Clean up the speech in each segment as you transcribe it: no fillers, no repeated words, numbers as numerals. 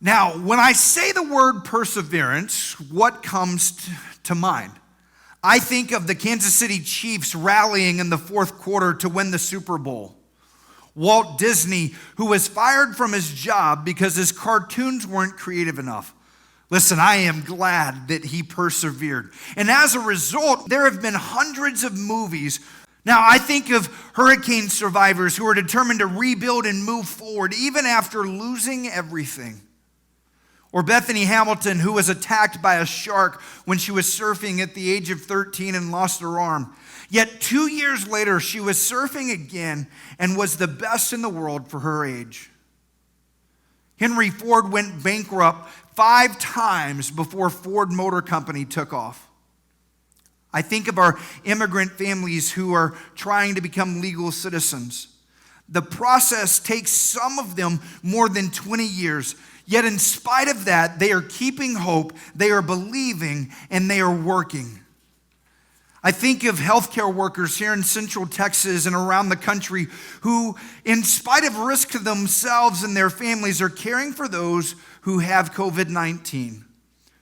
Now, when I say the word perseverance, what comes to mind? I think of the Kansas City Chiefs rallying in the fourth quarter to win the Super Bowl. Walt Disney, who was fired from his job because his cartoons weren't creative enough. Listen, I am glad that he persevered. And as a result, there have been hundreds of movies. Now, I think of hurricane survivors who are determined to rebuild and move forward even after losing everything. Or Bethany Hamilton, who was attacked by a shark when she was surfing at the age of 13 and lost her arm. Yet 2 years later, she was surfing again and was the best in the world for her age. Henry Ford went bankrupt 5 times before Ford Motor Company took off. I think of our immigrant families who are trying to become legal citizens. The process takes some of them more than 20 years. Yet in spite of that, they are keeping hope, they are believing, and they are working. I think of healthcare workers here in Central Texas and around the country who, in spite of risk to themselves and their families, are caring for those who have COVID-19.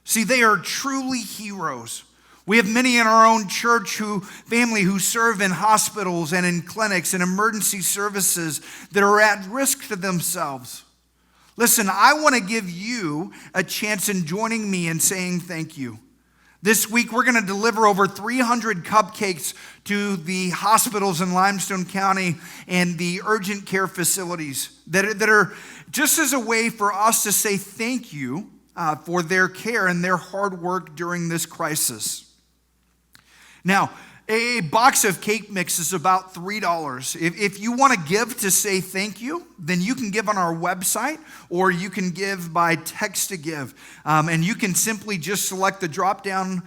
See, they are truly heroes. We have many in our own church family who serve in hospitals and in clinics and emergency services that are at risk to themselves. Listen, I want to give you a chance in joining me in saying thank you. This week, we're going to deliver over 300 cupcakes to the hospitals in Limestone County and the urgent care facilities that are just as a way for us to say thank you for their care and their hard work during this crisis. Now, a box of cake mix is about $3. If you want to give to say thank you, then you can give on our website or you can give by text to give. And you can simply just select the drop-down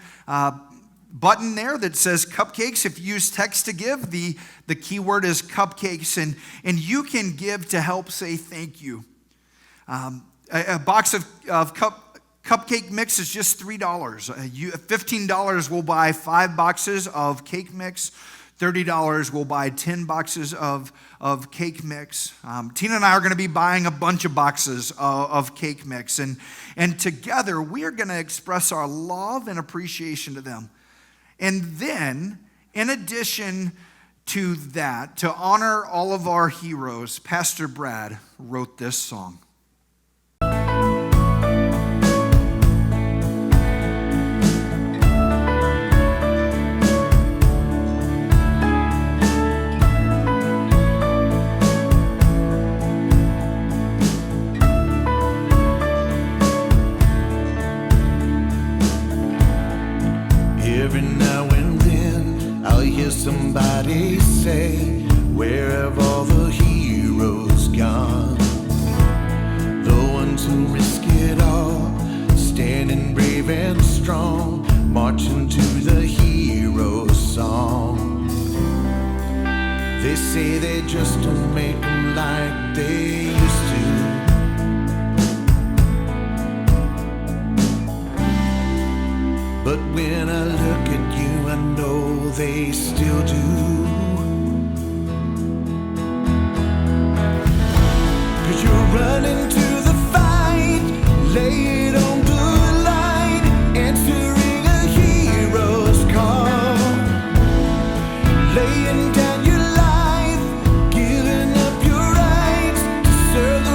button there that says cupcakes. If you use text to give, the keyword is cupcakes, and you can give to help say thank you. A box of cupcake mix is just $3. $15 will buy 5 boxes of cake mix. $30 will buy 10 boxes of cake mix. Tina and I are going to be buying a bunch of boxes of cake mix. And together, we are going to express our love and appreciation to them. And then, in addition to that, to honor all of our heroes, Pastor Brad wrote this song. Every now and then I'll hear somebody say, where have all the heroes gone? The ones who risk it all, standing brave and strong, marching to the hero song. They say they just don't make them like they used to. But when I look at you, I know they still do. 'Cause you're running to the fight, lay it on the line, answering a hero's call, laying down your life, giving up your rights to serve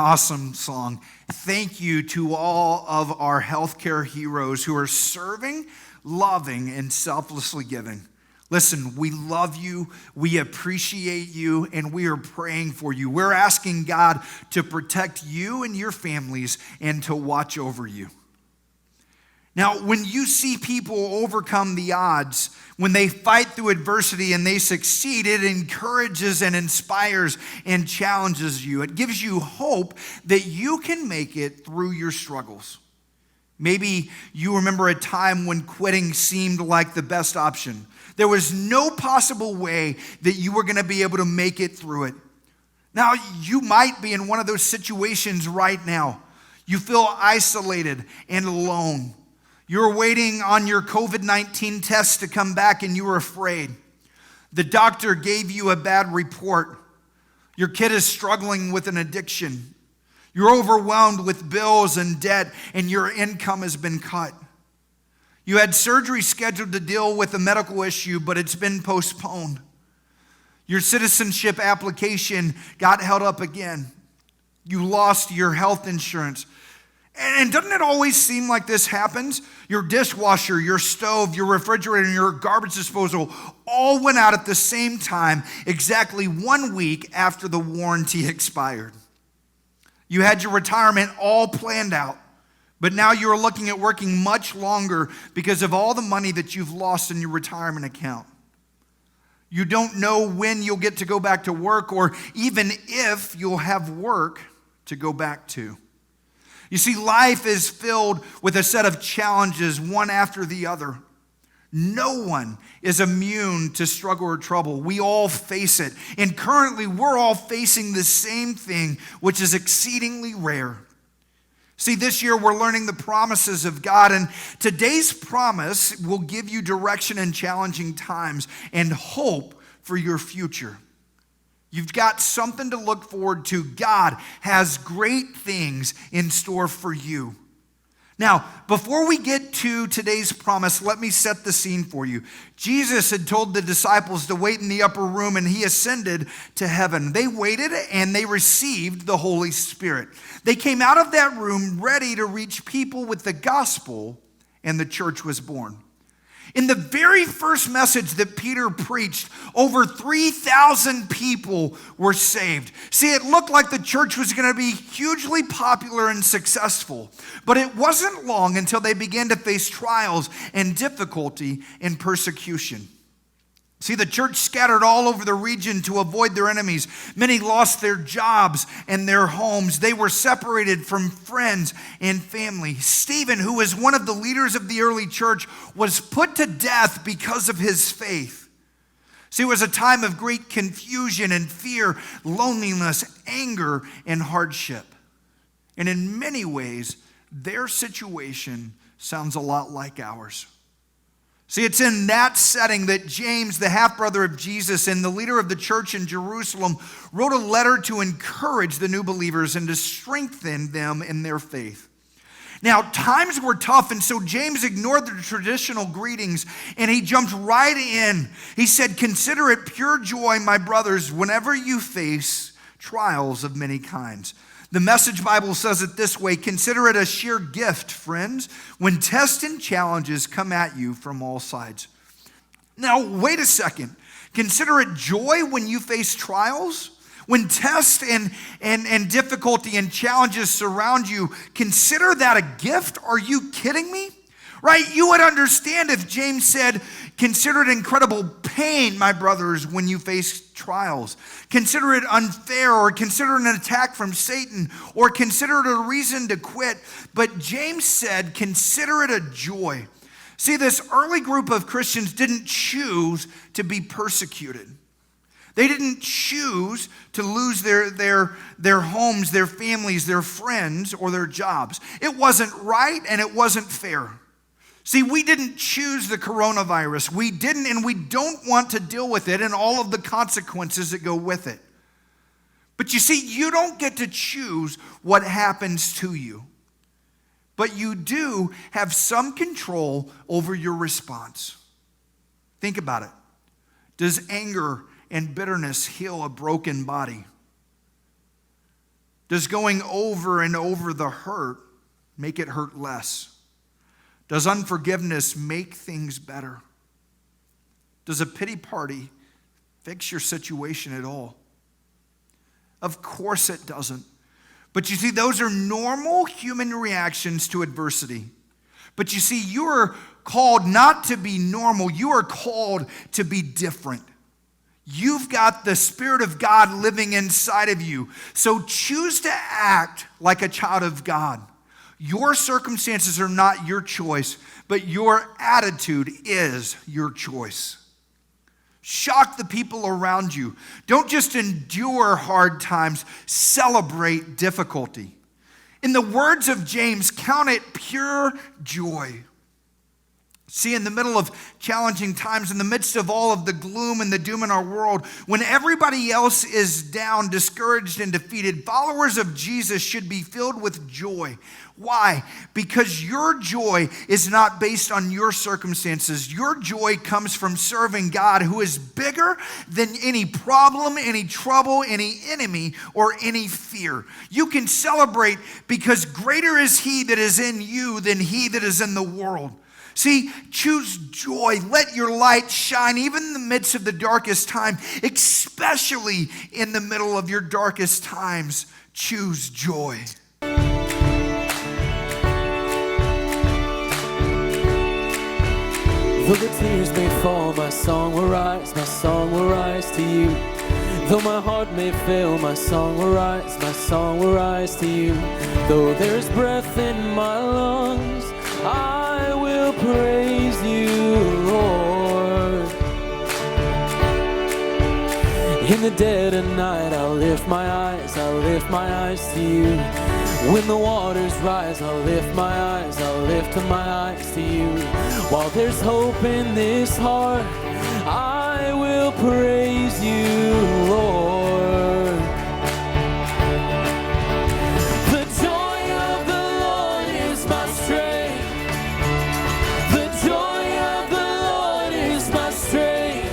awesome song. Thank you to all of our healthcare heroes who are serving, loving, and selflessly giving. Listen, we love you, we appreciate you, and we are praying for you. We're asking God to protect you and your families and to watch over you. Now, when you see people overcome the odds, when they fight through adversity and they succeed, it encourages and inspires and challenges you. It gives you hope that you can make it through your struggles. Maybe you remember a time when quitting seemed like the best option. There was no possible way that you were going to be able to make it through it. Now, you might be in one of those situations right now. You feel isolated and alone. You're waiting on your COVID-19 test to come back and you were afraid. The doctor gave you a bad report. Your kid is struggling with an addiction. You're overwhelmed with bills and debt and your income has been cut. You had surgery scheduled to deal with a medical issue, but it's been postponed. Your citizenship application got held up again. You lost your health insurance. And doesn't it always seem like this happens? Your dishwasher, your stove, your refrigerator, and your garbage disposal all went out at the same time, exactly 1 week after the warranty expired. You had your retirement all planned out, but now you're looking at working much longer because of all the money that you've lost in your retirement account. You don't know when you'll get to go back to work or even if you'll have work to go back to. You see, life is filled with a set of challenges, one after the other. No one is immune to struggle or trouble. We all face it. And currently, we're all facing the same thing, which is exceedingly rare. See, this year we're learning the promises of God, and today's promise will give you direction in challenging times and hope for your future. You've got something to look forward to. God has great things in store for you. Now, before we get to today's promise, let me set the scene for you. Jesus had told the disciples to wait in the upper room, and he ascended to heaven. They waited, and they received the Holy Spirit. They came out of that room ready to reach people with the gospel, and the church was born. In the very first message that Peter preached, over 3,000 people were saved. See, it looked like the church was going to be hugely popular and successful, but it wasn't long until they began to face trials and difficulty and persecution. See, the church scattered all over the region to avoid their enemies. Many lost their jobs and their homes. They were separated from friends and family. Stephen, who was one of the leaders of the early church, was put to death because of his faith. See, it was a time of great confusion and fear, loneliness, anger, and hardship. And in many ways, their situation sounds a lot like ours. See, it's in that setting that James, the half-brother of Jesus and the leader of the church in Jerusalem, wrote a letter to encourage the new believers and to strengthen them in their faith. Now, times were tough, and so James ignored the traditional greetings, and he jumped right in. He said, "Consider it pure joy, my brothers, whenever you face trials of many kinds." The Message Bible says it this way: "Consider it a sheer gift, friends, when tests and challenges come at you from all sides." Now, wait a second. Consider it joy when you face trials? When tests and difficulty and challenges surround you, consider that a gift? Are you kidding me? Right? You would understand if James said, "Consider it incredible pain, my brothers, when you face trials. Consider it unfair, or consider it an attack from Satan, or consider it a reason to quit." But James said, consider it a joy. See, this early group of Christians didn't choose to be persecuted. They didn't choose to lose their homes, their families, their friends, or their jobs. It wasn't right and it wasn't fair. See, we didn't choose the coronavirus. We didn't, and we don't want to deal with it and all of the consequences that go with it. But you see, you don't get to choose what happens to you. But you do have some control over your response. Think about it. Does anger and bitterness heal a broken body? Does going over and over the hurt make it hurt less? Does unforgiveness make things better? Does a pity party fix your situation at all? Of course it doesn't. But you see, those are normal human reactions to adversity. But you see, you are called not to be normal. You are called to be different. You've got the Spirit of God living inside of you. So choose to act like a child of God. Your circumstances are not your choice, but your attitude is your choice. Shock the people around you. Don't just endure hard times, celebrate difficulty. In the words of James, count it pure joy. See, in the middle of challenging times, in the midst of all of the gloom and the doom in our world, when everybody else is down, discouraged, and defeated, followers of Jesus should be filled with joy. Why? Because your joy is not based on your circumstances. Your joy comes from serving God, who is bigger than any problem, any trouble, any enemy, or any fear. You can celebrate because greater is He that is in you than he that is in the world. See, choose joy. Let your light shine even in the midst of the darkest time, especially in the middle of your darkest times. Choose joy. Though the tears may fall, my song will rise to you. Though my heart may fail, my song will rise to you. Though there's breath in my lungs, I will praise you, Lord. In the dead of night, I'll lift my eyes to you. When the waters rise, I'll lift my eyes to you. While there's hope in this heart, I will praise you, Lord. The joy of the Lord is my strength. The joy of the Lord is my strength.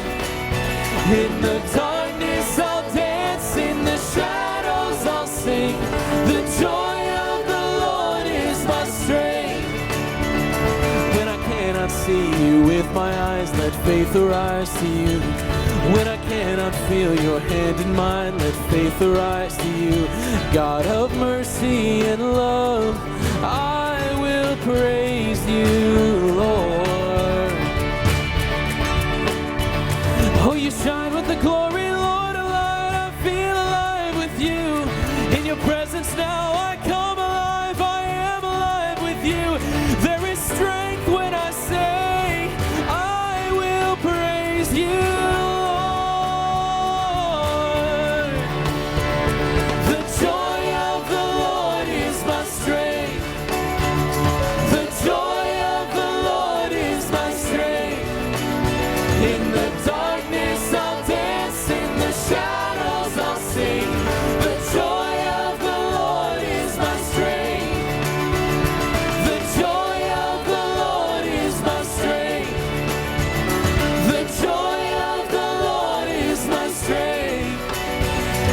In the darkness I'll dance, in the shadows I'll sing. The joy of the Lord is my strength. When I cannot see you with my eyes, let faith arise to you. When I cannot feel your hand in mine, let faith arise to you. God of mercy and love, I will praise you, Lord. Oh, you shine with the glory, Lord, alive. I feel alive with you. In your presence now I come alive. I am alive with you. There is strength when I say I will praise you, Lord. The joy of the Lord is my strength. The joy of the Lord is my strength. In the darkness I'll dance, in the shadows I'll sing. The joy of the Lord is my strength. The joy of the Lord is my strength. The joy of the Lord is my strength.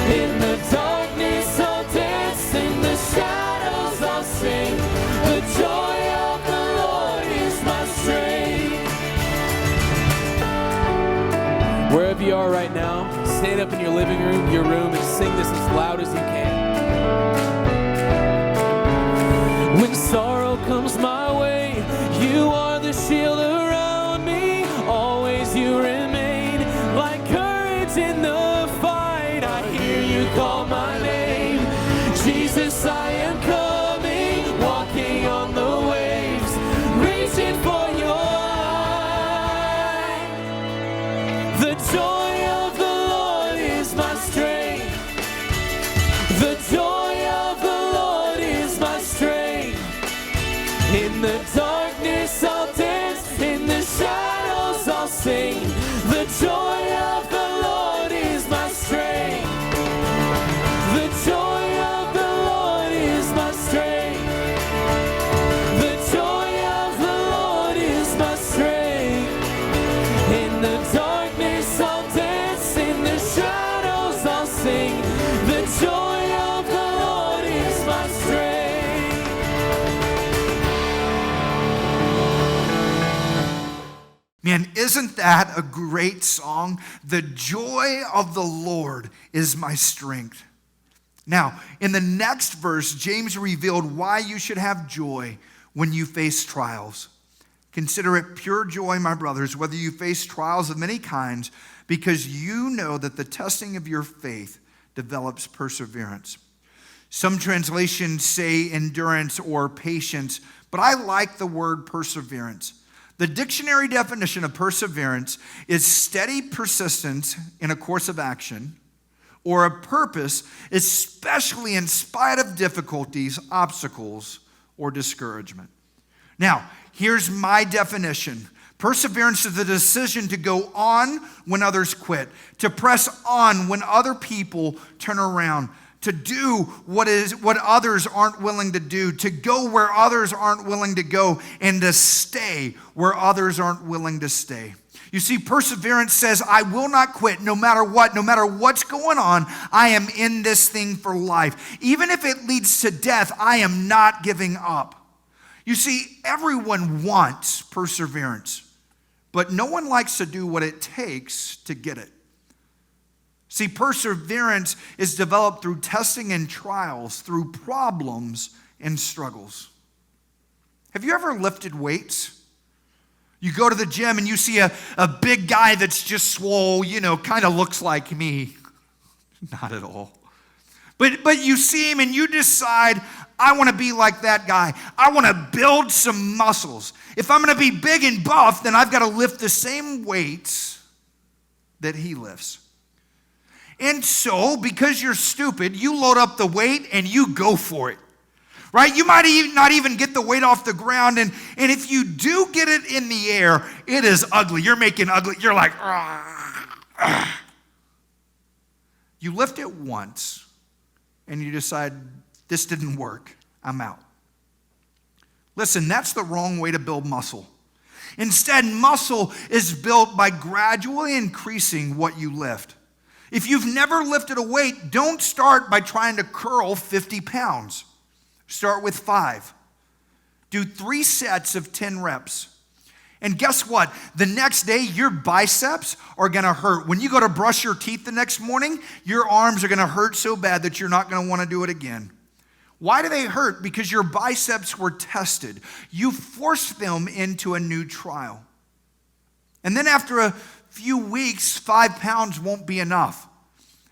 In the darkness I'll dance, in the shadows I'll sing. The joy of the Lord is my strength. Wherever you are right now, stand up in your living room, your room, and sing this as loud as you can. When sorrow comes my way, you are the shield around me. Always you remain like courage in the fight. I hear you call my name. Jesus, I am coming, walking on the waves, reaching for your light. The joy of the Lord is my strength. The joy of the Lord is my strength. In the darkness I'll dance, in the shadows I'll sing. The joy of the Lord is my strength. The joy of the Lord is my strength. The joy of the Lord is my strength. In the darkness I'll dance, in the shadows I'll sing. The joy of the Lord Man, isn't that a great song? The joy of the Lord is my strength. Now, in the next verse, James revealed why you should have joy when you face trials. Consider it pure joy, my brothers, whether you face trials of many kinds, because you know that the testing of your faith develops perseverance. Some translations say endurance or patience, but I like the word perseverance. The dictionary definition of perseverance is steady persistence in a course of action or a purpose, especially in spite of difficulties, obstacles, or discouragement. Now, here's my definition. Perseverance is the decision to go on when others quit, to press on when other people turn around, to do what others aren't willing to do, to go where others aren't willing to go, and to stay where others aren't willing to stay. You see, perseverance says, I will not quit no matter what, no matter what's going on. I am in this thing for life. Even if it leads to death, I am not giving up. You see, everyone wants perseverance, but no one likes to do what it takes to get it. See, perseverance is developed through testing and trials, through problems and struggles. Have you ever lifted weights? You go to the gym and you see a big guy that's just swole, kind of looks like me. Not at all. But you see him and you decide, I want to be like that guy. I want to build some muscles. If I'm going to be big and buff, then I've got to lift the same weights that he lifts. And so, because you're stupid, you load up the weight and you go for it. Right? You might not even get the weight off the ground. And if you do get it in the air, it is ugly. You're making ugly. You're like, You lift it once and you decide, this didn't work. I'm out. Listen, that's the wrong way to build muscle. Instead, muscle is built by gradually increasing what you lift. If you've never lifted a weight, don't start by trying to curl 50 pounds. Start with 5. Do 3 sets of 10 reps. And guess what? The next day, your biceps are going to hurt. When you go to brush your teeth the next morning, your arms are going to hurt so bad that you're not going to want to do it again. Why do they hurt? Because your biceps were tested. You forced them into a new trial. And then after a few weeks, 5 pounds won't be enough.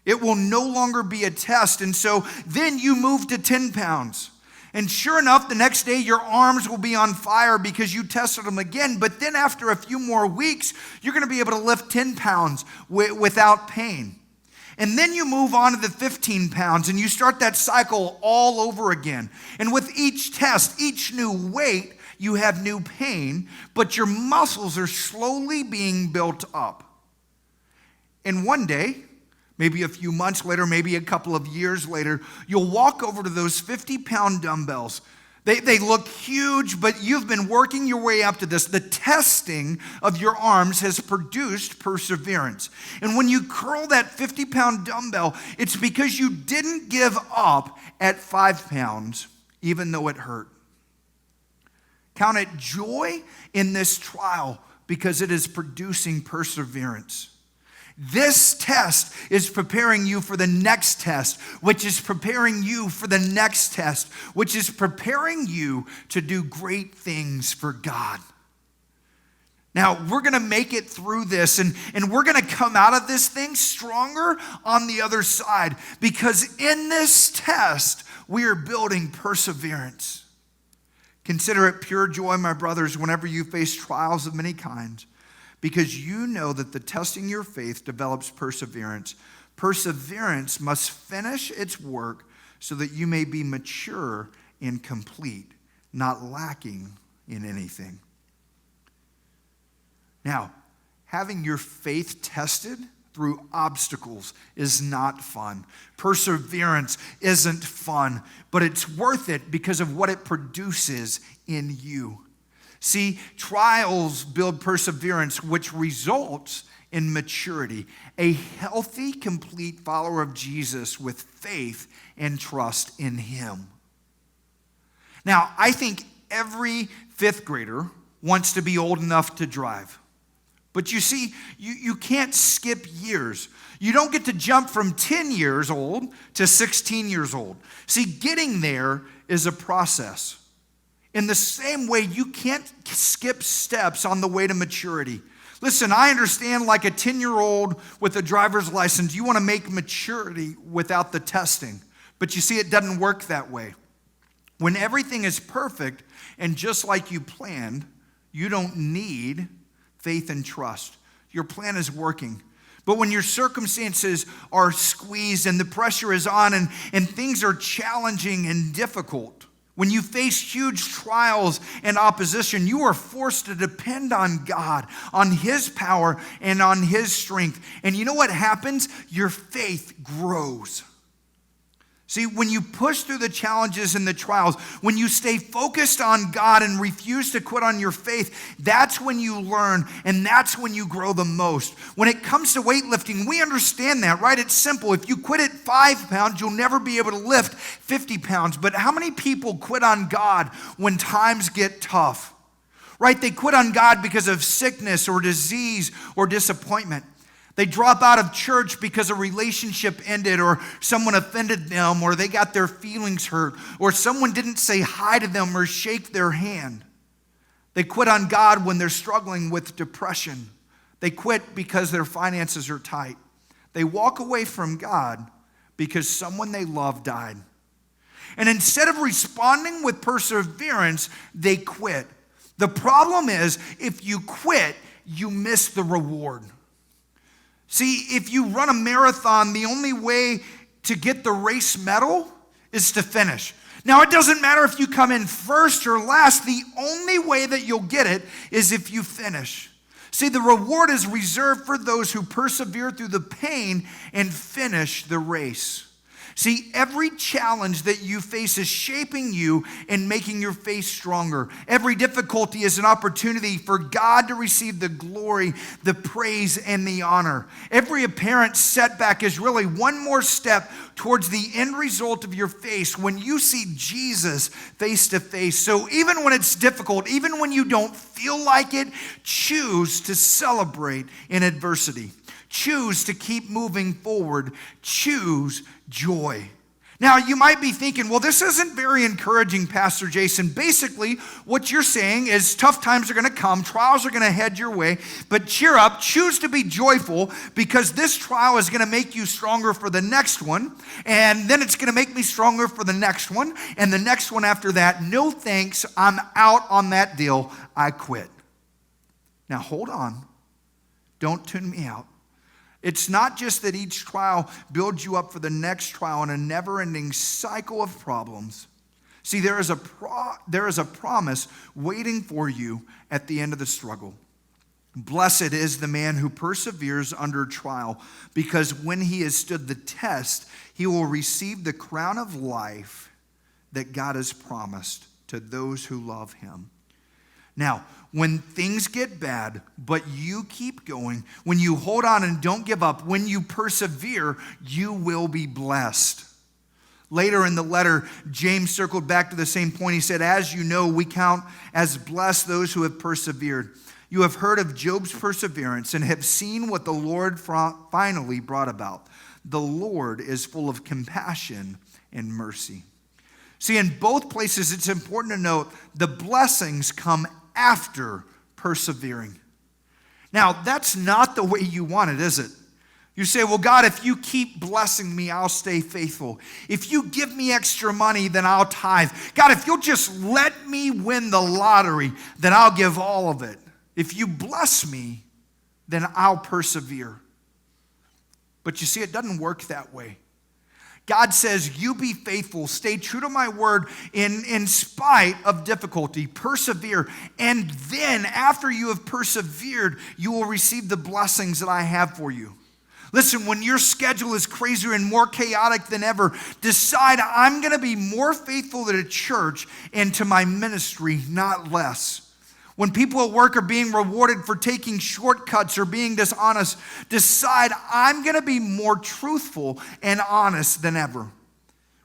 It will no longer be a test. And so then you move to 10 pounds. And sure enough, the next day your arms will be on fire because you tested them again. But then after a few more weeks, you're going to be able to lift 10 pounds without pain. And then you move on to the 15 pounds and you start that cycle all over again. And with each test, each new weight, you have new pain, but your muscles are slowly being built up. And one day, maybe a few months later, maybe a couple of years later, you'll walk over to those 50-pound dumbbells. They look huge, but you've been working your way up to this. The testing of your arms has produced perseverance. And when you curl that 50-pound dumbbell, it's because you didn't give up at 5 pounds, even though it hurt. Count it joy in this trial because it is producing perseverance. This test is preparing you for the next test, which is preparing you for the next test, which is preparing you to do great things for God. Now, we're going to make it through this, and we're going to come out of this thing stronger on the other side, because in this test, we are building perseverance. Consider it pure joy, my brothers, whenever you face trials of many kinds, because you know that the testing your faith develops perseverance. Perseverance must finish its work so that you may be mature and complete, not lacking in anything. Now, having your faith tested through obstacles is not fun. Perseverance isn't fun, but it's worth it because of what it produces in you. See, trials build perseverance, which results in maturity. A healthy, complete follower of Jesus with faith and trust in him. Now, I think every 5th grader wants to be old enough to drive. But you see, you can't skip years. You don't get to jump from 10 years old to 16 years old. See, getting there is a process. In the same way, you can't skip steps on the way to maturity. Listen, I understand like a 10-year-old with a driver's license, you want to make maturity without the testing. But you see, it doesn't work that way. When everything is perfect and just like you planned, you don't need faith and trust. Your plan is working. But when your circumstances are squeezed and the pressure is on and things are challenging and difficult, when you face huge trials and opposition, you are forced to depend on God, on His power and on His strength. And you know what happens? Your faith grows. See, when you push through the challenges and the trials, when you stay focused on God and refuse to quit on your faith, that's when you learn and that's when you grow the most. When it comes to weightlifting, we understand that, right? It's simple. If you quit at 5 pounds, you'll never be able to lift 50 pounds. But how many people quit on God when times get tough? Right? They quit on God because of sickness or disease or disappointment. They drop out of church because a relationship ended or someone offended them or they got their feelings hurt or someone didn't say hi to them or shake their hand. They quit on God when they're struggling with depression. They quit because their finances are tight. They walk away from God because someone they love died. And instead of responding with perseverance, they quit. The problem is, if you quit, you miss the reward. See, if you run a marathon, the only way to get the race medal is to finish. Now, it doesn't matter if you come in first or last. The only way that you'll get it is if you finish. See, the reward is reserved for those who persevere through the pain and finish the race. See, every challenge that you face is shaping you and making your faith stronger. Every difficulty is an opportunity for God to receive the glory, the praise, and the honor. Every apparent setback is really one more step towards the end result of your faith when you see Jesus face to face. So even when it's difficult, even when you don't feel like it, choose to celebrate in adversity. Choose to keep moving forward. Choose joy. Now, you might be thinking, well, this isn't very encouraging, Pastor Jason. Basically, what you're saying is tough times are going to come, trials are going to head your way, but cheer up, choose to be joyful because this trial is going to make you stronger for the next one, and then it's going to make me stronger for the next one, and the next one after that. No thanks, I'm out on that deal. I quit. Now, hold on. Don't tune me out. It's not just that each trial builds you up for the next trial in a never-ending cycle of problems. See, there is a promise waiting for you at the end of the struggle. Blessed is the man who perseveres under trial, because when he has stood the test, he will receive the crown of life that God has promised to those who love him. Now, when things get bad, but you keep going, when you hold on and don't give up, when you persevere, you will be blessed. Later in the letter, James circled back to the same point. He said, as you know, we count as blessed those who have persevered. You have heard of Job's perseverance and have seen what the Lord finally brought about. The Lord is full of compassion and mercy. See, in both places, it's important to note the blessings come after persevering. Now, that's not the way you want it, is it? You say, well, God, if you keep blessing me, I'll stay faithful. If you give me extra money, then I'll tithe. God, if you'll just let me win the lottery, then I'll give all of it. If you bless me, then I'll persevere. But you see, it doesn't work that way. God says, you be faithful, stay true to my word in spite of difficulty, persevere. And then after you have persevered, you will receive the blessings that I have for you. Listen, when your schedule is crazier and more chaotic than ever, decide I'm going to be more faithful to the church and to my ministry, not less. When people at work are being rewarded for taking shortcuts or being dishonest, decide I'm going to be more truthful and honest than ever.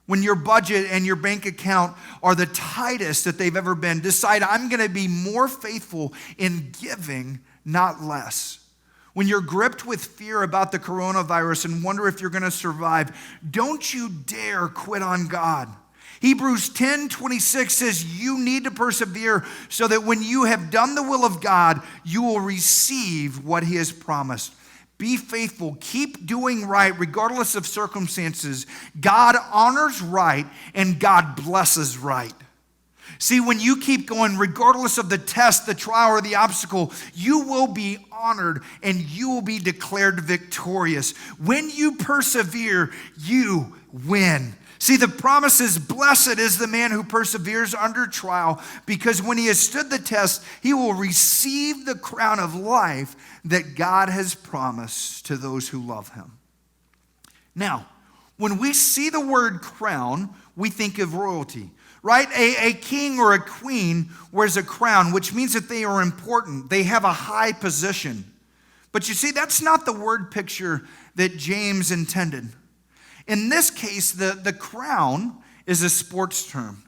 When your budget and your bank account are the tightest that they've ever been, decide I'm going to be more faithful in giving, not less. When you're gripped with fear about the coronavirus and wonder if you're going to survive, don't you dare quit on God. Hebrews 10:26 says you need to persevere so that when you have done the will of God, you will receive what he has promised. Be faithful. Keep doing right regardless of circumstances. God honors right and God blesses right. See, when you keep going, regardless of the test, the trial, or the obstacle, you will be honored and you will be declared victorious. When you persevere, you win. See, the promise is, blessed is the man who perseveres under trial, because when he has stood the test, he will receive the crown of life that God has promised to those who love him. Now, when we see the word crown, we think of royalty. Right? A king or a queen wears a crown, which means that they are important. They have a high position. But you see, that's not the word picture that James intended. In this case, the crown is a sports term.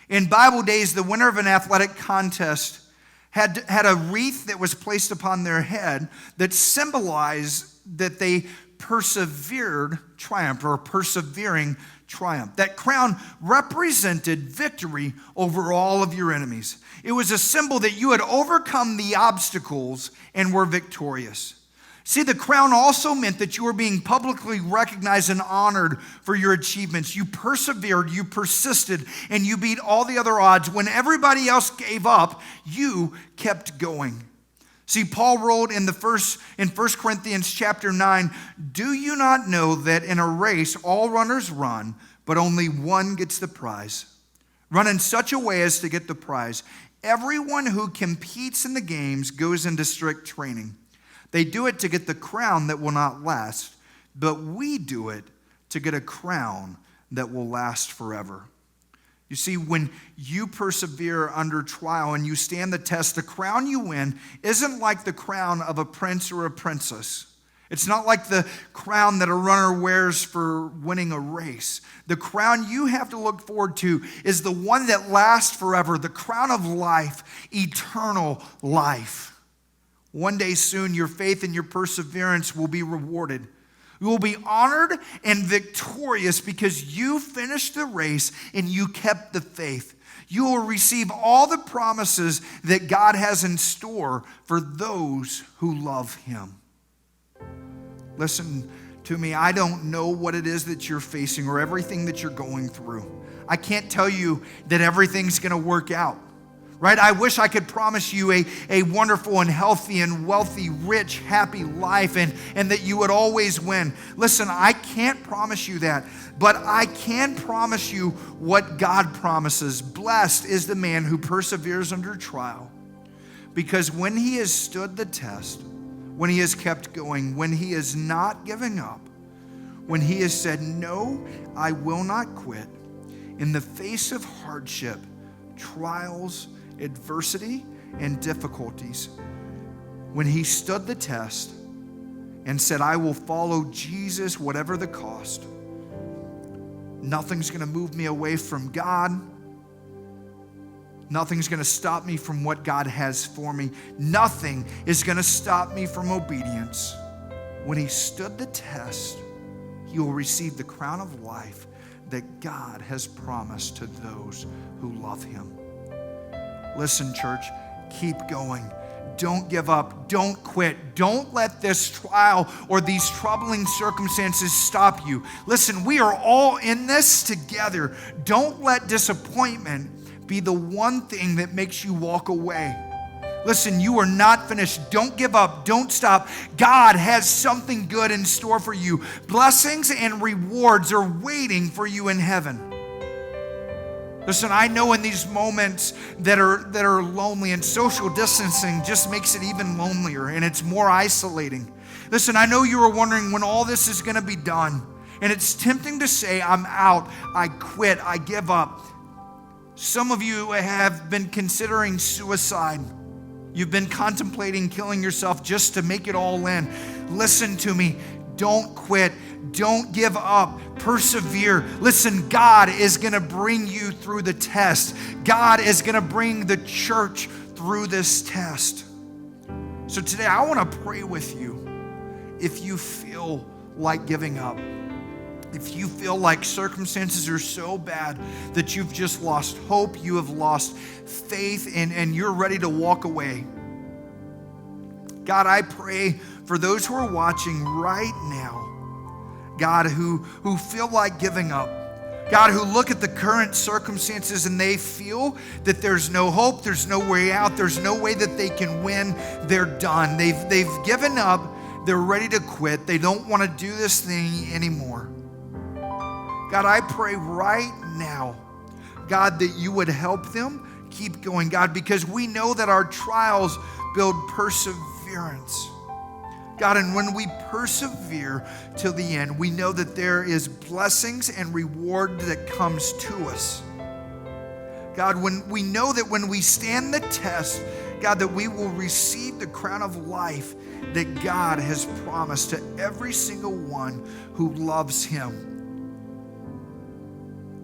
In Bible days, the winner of an athletic contest had a wreath that was placed upon their head that symbolized that they persevered triumph, or persevering triumph. That crown represented victory over all of your enemies. It was a symbol that you had overcome the obstacles and were victorious. See, the crown also meant that you were being publicly recognized and honored for your achievements. You persevered, you persisted, and you beat all the other odds. When everybody else gave up, you kept going. See, Paul wrote in 1 Corinthians chapter 9, do you not know that in a race all runners run, but only one gets the prize? Run in such a way as to get the prize. Everyone who competes in the games goes into strict training. They do it to get the crown that will not last, but we do it to get a crown that will last forever. You see, when you persevere under trial and you stand the test, the crown you win isn't like the crown of a prince or a princess. It's not like the crown that a runner wears for winning a race. The crown you have to look forward to is the one that lasts forever, the crown of life, eternal life. One day soon, your faith and your perseverance will be rewarded. You will be honored and victorious because you finished the race and you kept the faith. You will receive all the promises that God has in store for those who love him. Listen to me, I don't know what it is that you're facing or everything that you're going through. I can't tell you that everything's going to work out. Right? I wish I could promise you a wonderful and healthy and wealthy, rich, happy life and that you would always win. Listen, I can't promise you that, but I can promise you what God promises. Blessed is the man who perseveres under trial, because when he has stood the test, when he has kept going, when he is not giving up, when he has said, no, I will not quit, in the face of hardship, trials, adversity, and difficulties, when he stood the test and said, I will follow Jesus whatever the cost, nothing's going to move me away from God. Nothing's going to stop me from what God has for me. Nothing is going to stop me from obedience. When he stood the test, he will receive the crown of life that God has promised to those who love him. Listen, church, keep going. Don't give up. Don't quit. Don't let this trial or these troubling circumstances stop you. Listen, we are all in this together. Don't let disappointment be the one thing that makes you walk away. Listen, you are not finished. Don't give up. Don't stop. God has something good in store for you. Blessings and rewards are waiting for you in heaven. Listen, I know in these moments that are lonely, and social distancing just makes it even lonelier and it's more isolating. Listen, I know you are wondering when all this is going to be done, and it's tempting to say, I'm out, I quit, I give up. Some of you have been considering suicide. You've been contemplating killing yourself just to make it all in. Listen to me. Don't quit. Don't give up. Persevere. Listen, God is going to bring you through the test. God is going to bring the church through this test. So today I want to pray with you. If you feel like giving up, if you feel like circumstances are so bad that you've just lost hope, you have lost faith, and you're ready to walk away. God, I pray for those who are watching right now, God, who feel like giving up. God, who look at the current circumstances and they feel that there's no hope, there's no way out, there's no way that they can win, they're done. They've given up, they're ready to quit, they don't want to do this thing anymore. God, I pray right now, God, that you would help them keep going, God, because we know that our trials build perseverance. God, and when we persevere till the end, we know that there is blessings and reward that comes to us. God, when we know that when we stand the test, God, that we will receive the crown of life that God has promised to every single one who loves him.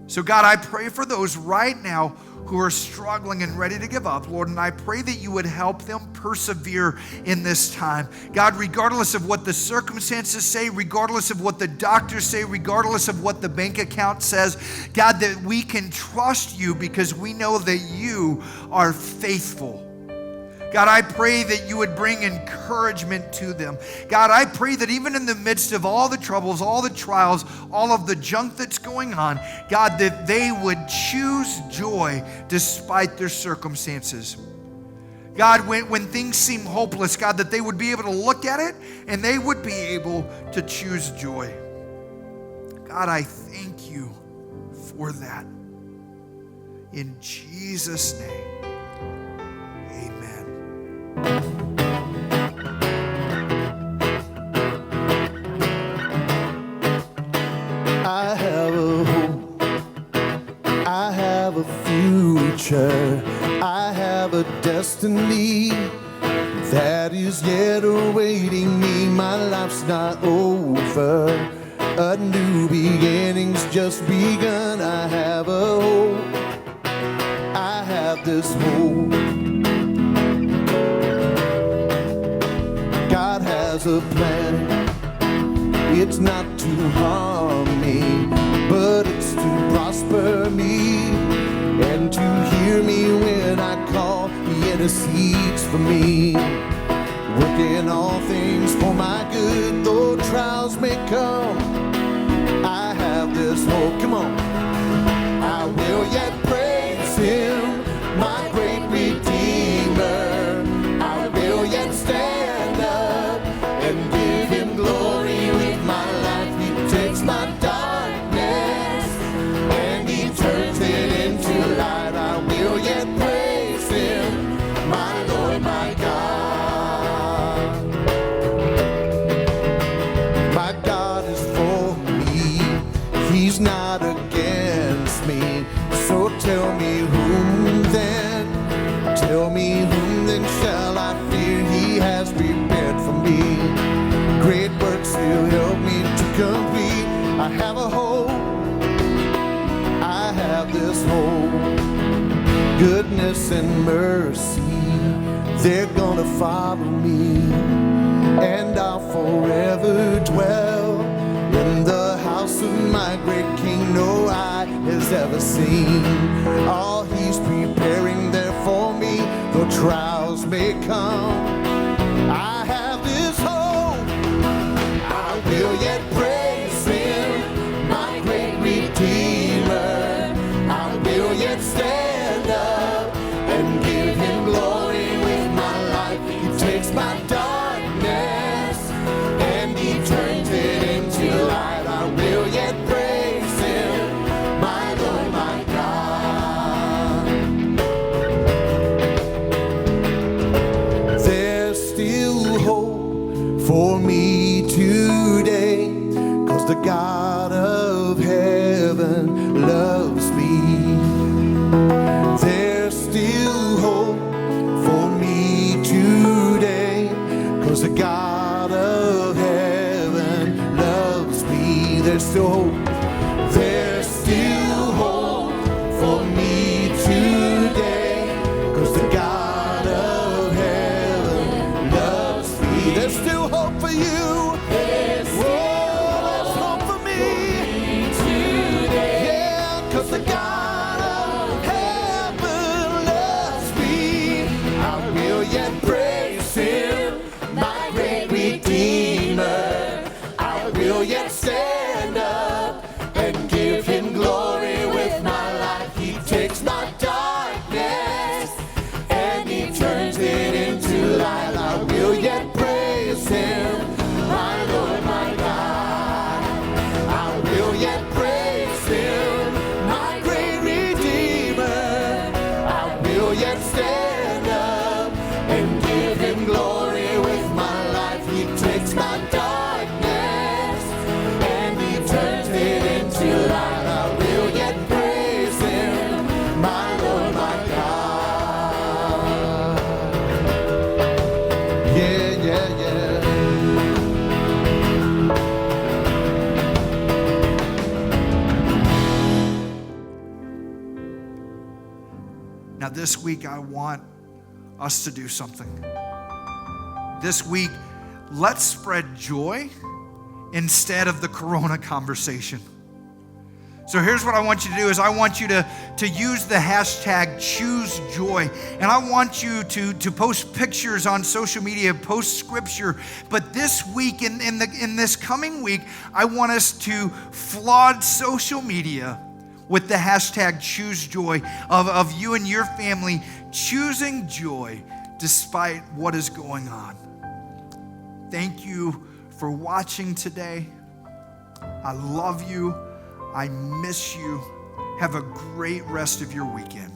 So God, I pray for those right now who are struggling and ready to give up, Lord, and I pray that you would help them persevere in this time. God, regardless of what the circumstances say, regardless of what the doctors say, regardless of what the bank account says, God, that we can trust you because we know that you are faithful. God, I pray that you would bring encouragement to them. God, I pray that even in the midst of all the troubles, all the trials, all of the junk that's going on, God, that they would choose joy despite their circumstances. God, when things seem hopeless, God, that they would be able to look at it and they would be able to choose joy. God, I thank you for that. In Jesus' name. I have a hope, I have a future, I have a destiny that is yet awaiting me. My life's not over, a new beginning's just begun. I have a hope, I have this hope. God has a plan. It's not to harm me, but it's to prosper me and to hear me when I call. He intercedes for me, working all things for my good, though trials may come. I have this hope. Come on. I will yet praise him, my great Redeemer. I will yet stand up and give him glory with my life. He takes my darkness and he turns it into light. I will yet praise him, my Lord, my God. My God is for me, he's not against me. So tell me whom then, tell me whom then shall I fear? He has prepared for me great works he'll help me to complete. I have a hope, I have this hope. Goodness and mercy, they're gonna follow me, and I'll forever dwell in the house of my great King. No eye has ever seen all he's preparing there for me, though trials may come. I have this hope, I will yet praise him, my great Redeemer. I will yet stand up and give him glory with my life. He takes my darkness and he turns it into light. I will yet praise him, my Lord, my God. There yet stand up and give him glory with my life. He takes my darkness and he turns it into light. I will yet praise him, my Lord, my God. Yeah, yeah, yeah. Now, this week, I want us to do something. This week, let's spread joy instead of the corona conversation. So here's what I want you to do is I want you to use the hashtag #ChooseJoy. And I want you to post pictures on social media, post scripture. But this week, in this coming week, I want us to flood social media with the hashtag #ChooseJoy of you and your family choosing joy despite what is going on. Thank you for watching today. I love you. I miss you. Have a great rest of your weekend.